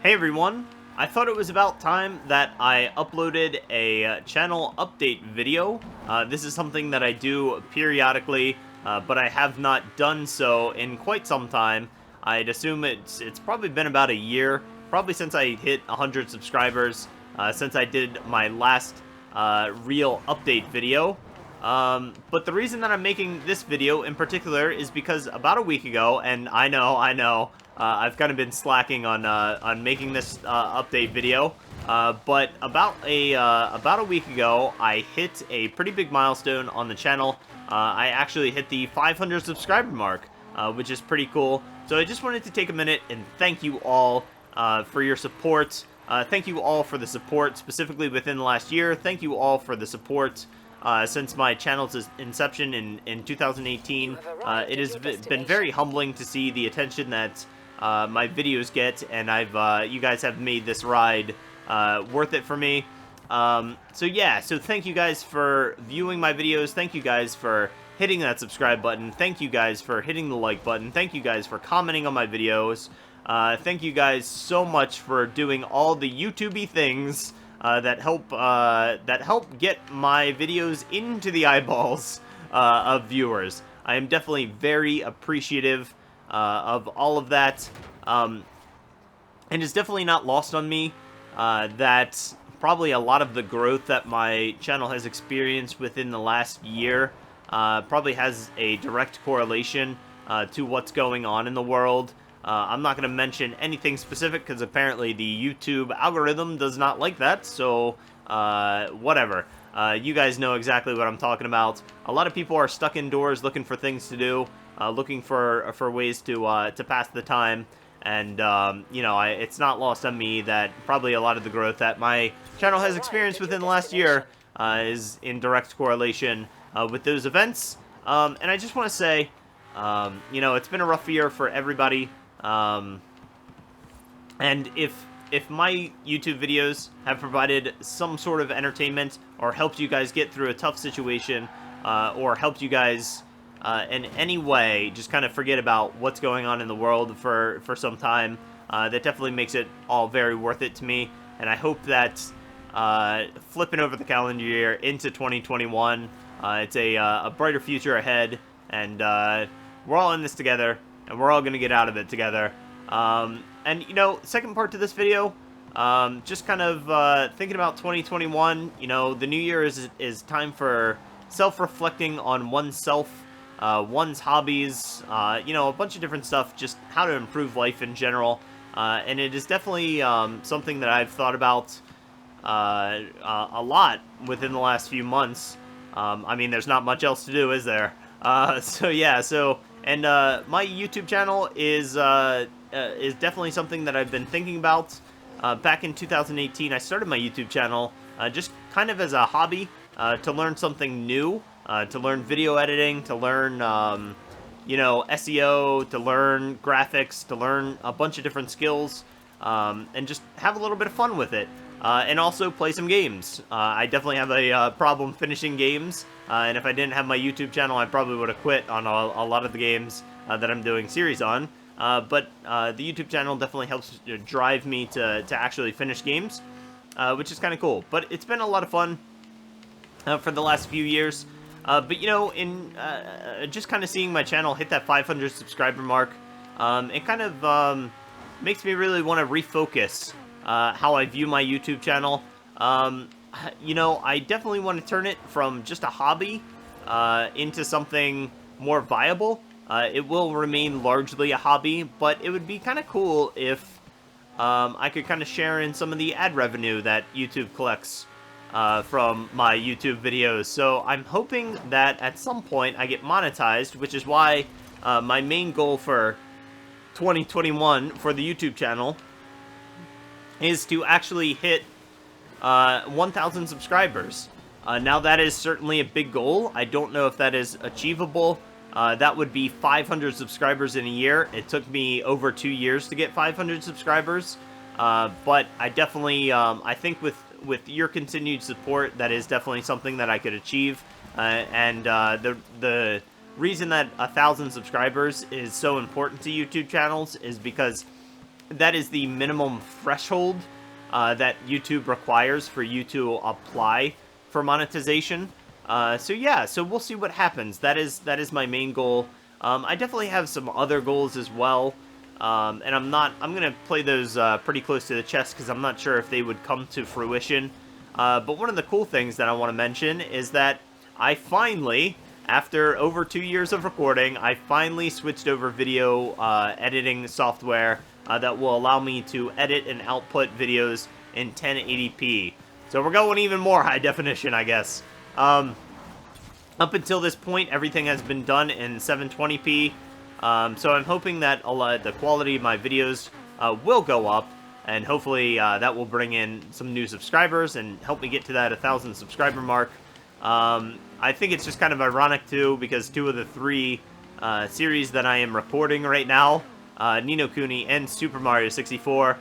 Hey everyone, I thought it was about time that I uploaded a channel update video. This is something that I do periodically, but I have not done so in quite some time. I'd assume it's probably been about a year, probably since I hit 100 subscribers, since I did my last real update video. But the reason that I'm making this video in particular is because about a week ago, and I know, I've kind of been slacking on making this update video. But about a week ago, I hit a pretty big milestone on the channel. I actually hit the 500 subscriber mark, which is pretty cool. So I just wanted to take a minute and thank you all for your support. Thank you all for the support, specifically within the last year. Thank you all for the support. Since my channel's inception in 2018, it has been very humbling to see the attention that my videos get, and you guys have made this ride worth it for me. So yeah, so thank you guys for viewing my videos. Thank you guys for hitting that subscribe button. Thank you guys for hitting the like button. Thank you guys for commenting on my videos. Thank you guys so much for doing all the YouTube-y things that help get my videos into the eyeballs of viewers. I am definitely very appreciative of all of that, and it's definitely not lost on me that probably a lot of the growth that my channel has experienced within the last year probably has a direct correlation to what's going on in the world. I'm not going to mention anything specific because apparently the YouTube algorithm does not like that, so whatever. You guys know exactly what I'm talking about. A lot of people are stuck indoors looking for things to do, looking for ways to pass the time, and you know, it's not lost on me that probably a lot of the growth that my channel has experienced within the last year is in direct correlation with those events. And I just want to say, you know, it's been a rough year for everybody. And if my YouTube videos have provided some sort of entertainment or helped you guys get through a tough situation, or helped you guys in any way just kind of forget about what's going on in the world for some time, that definitely makes it all very worth it to me. And I hope that flipping over the calendar year into 2021, it's a brighter future ahead, and we're all in this together, and we're all going to get out of it together. And, you know, second part to this video, just kind of thinking about 2021. You know, the new year is time for self-reflecting on oneself, one's hobbies, you know, a bunch of different stuff, just how to improve life in general. And it is definitely something that I've thought about a lot within the last few months. I mean, there's not much else to do, is there? So yeah, and my YouTube channel is definitely something that I've been thinking about. Back in 2018, I started my YouTube channel just kind of as a hobby, to learn something new, to learn video editing, to learn, you know, SEO, to learn graphics, to learn a bunch of different skills, and just have a little bit of fun with it. And also play some games. I definitely have a problem finishing games, and if I didn't have my YouTube channel, I probably would have quit on a lot of the games that I'm doing series on. But the YouTube channel definitely helps drive me to actually finish games, which is kind of cool. But it's been a lot of fun for the last few years. But, you know, in just kind of seeing my channel hit that 500 subscriber mark, it kind of makes me really want to refocus how I view my YouTube channel. You know, I definitely want to turn it from just a hobby into something more viable. It will remain largely a hobby, but it would be kind of cool if I could kind of share in some of the ad revenue that YouTube collects from my YouTube videos. So I'm hoping that at some point I get monetized, which is why my main goal for 2021 for the YouTube channel is to actually hit 1,000 subscribers. Now that is certainly a big goal. I don't know if that is achievable. That would be 500 subscribers in a year. It took me over 2 years to get 500 subscribers. But I definitely, I think with your continued support, that is definitely something that I could achieve. And the reason that 1,000 subscribers is so important to YouTube channels is because that is the minimum threshold that YouTube requires for you to apply for monetization. So yeah, so we'll see what happens. That is my main goal. I definitely have some other goals as well. And I'm gonna play those pretty close to the chest because I'm not sure if they would come to fruition. But one of the cool things that I want to mention is that I finally, after over 2 years of recording, I finally switched over video editing software that will allow me to edit and output videos in 1080p. So we're going even more high definition, I guess. Up until this point, everything has been done in 720p. So I'm hoping that the quality of my videos will go up, and hopefully that will bring in some new subscribers and help me get to that 1,000 subscriber mark. I think it's just kind of ironic, too, because 2 of the 3 series that I am recording right now, Ni no Kuni and Super Mario 64,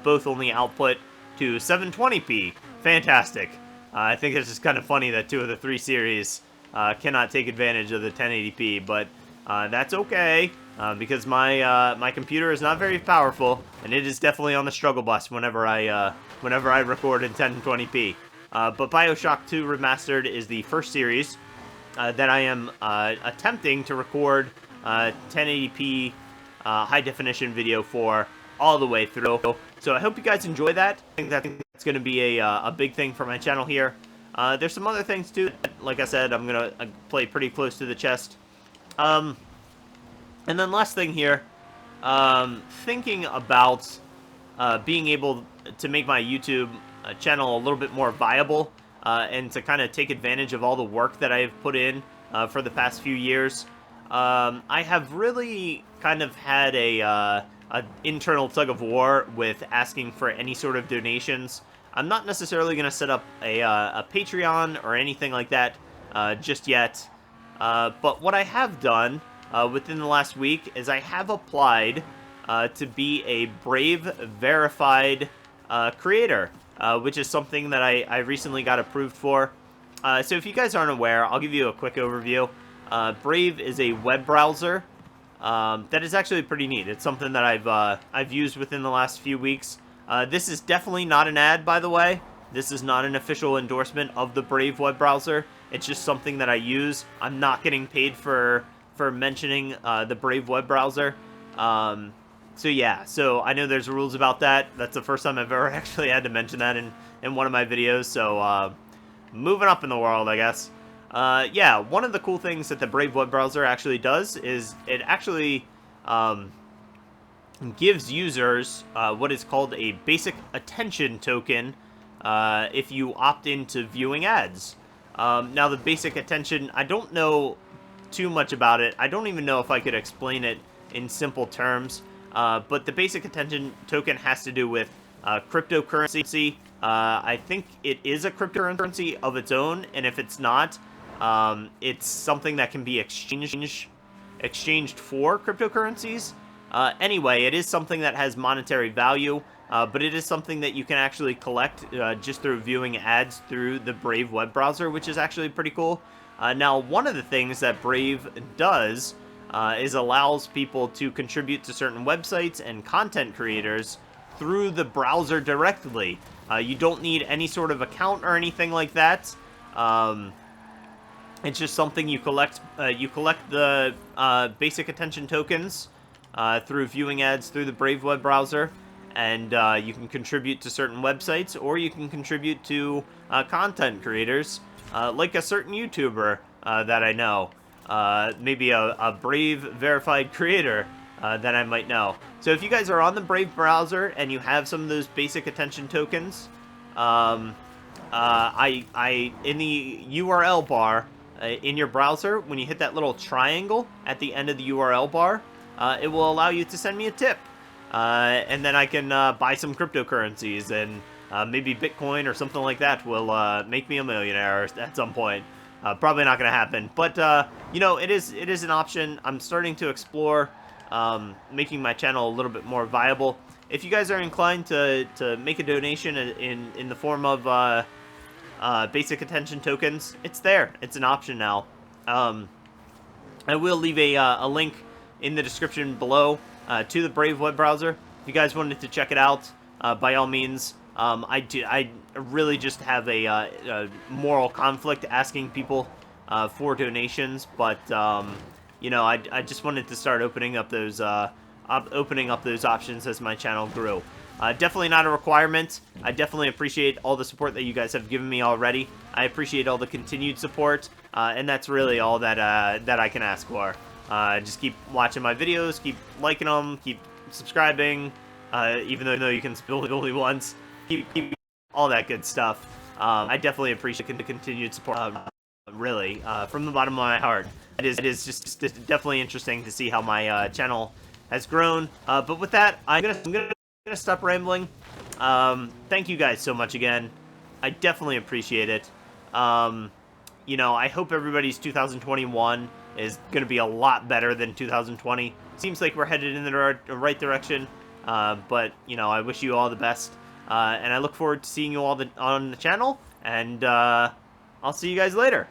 both only output to 720p. Fantastic. I think it's just kind of funny that 2 of the 3 series cannot take advantage of the 1080p, but that's okay, because my computer is not very powerful, and it is definitely on the struggle bus whenever I record in 1020p. But BioShock 2 Remastered is the first series that I am attempting to record 1080p high definition video for all the way through. So I hope you guys enjoy that. I think that's going to be a big thing for my channel here. There's some other things too. Like I said, I'm going to play pretty close to the chest. And then last thing here, thinking about being able to make my YouTube channel a little bit more viable, and to kind of take advantage of all the work that I've put in for the past few years. I have really kind of had an internal tug of war with asking for any sort of donations. I'm not necessarily going to set up a Patreon or anything like that just yet. But what I have done within the last week is I have applied to be a Brave verified creator, which is something that I recently got approved for. So if you guys aren't aware, I'll give you a quick overview. Brave is a web browser that is actually pretty neat. It's something that I've used within the last few weeks. This is definitely not an ad, by the way. This is not an official endorsement of the Brave web browser. It's just something that I use. I'm not getting paid for mentioning the Brave web browser. So yeah, so I know there's rules about that. That's the first time I've ever actually had to mention that in one of my videos. So moving up in the world, I guess. Yeah, one of the cool things that the Brave web browser actually does is it actually gives users what is called a basic attention token if you opt into viewing ads. Now, the basic attention, I don't know too much about it. I don't even know if I could explain it in simple terms. But the basic attention token has to do with cryptocurrency. I think it is a cryptocurrency of its own, and if it's not, it's something that can be exchanged for cryptocurrencies. Anyway, it is something that has monetary value, but it is something that you can actually collect just through viewing ads through the Brave web browser, which is actually pretty cool. Now, one of the things that Brave does is allows people to contribute to certain websites and content creators through the browser directly. You don't need any sort of account or anything like that. It's just something you collect. You collect the basic attention tokens through viewing ads through the Brave web browser, and you can contribute to certain websites, or you can contribute to content creators, like a certain YouTuber that I know. Maybe a Brave verified creator that I might know. So if you guys are on the Brave browser and you have some of those basic attention tokens, in the URL bar in your browser, when you hit that little triangle at the end of the URL bar, it will allow you to send me a tip. And then I can buy some cryptocurrencies, and maybe Bitcoin or something like that will make me a millionaire at some point. Probably not going to happen, but you know, it is an option. I'm starting to explore making my channel a little bit more viable. If you guys are inclined to make a donation in the form of basic attention tokens, it's there. It's an option now. I will leave a link in the description below to the Brave web browser. If you guys wanted to check it out, by all means. I really just have a moral conflict asking people for donations, but you know, I just wanted to start opening up those options as my channel grew. Definitely not a requirement. I definitely appreciate all the support that you guys have given me already. I appreciate all the continued support, and that's really all that that I can ask for. Just keep watching my videos, keep liking them, keep subscribing, even though you can spill it only once. Keep all that good stuff. I definitely appreciate the continued support. Really, from the bottom of my heart. It is just definitely interesting to see how my channel has grown. But with that, I'm gonna stop rambling. Thank you guys so much again. I definitely appreciate it. You know, I hope everybody's 2021 is going to be a lot better than 2020. Seems like we're headed in the right direction. But, you know, I wish you all the best. And I look forward to seeing you all on the channel. And I'll see you guys later.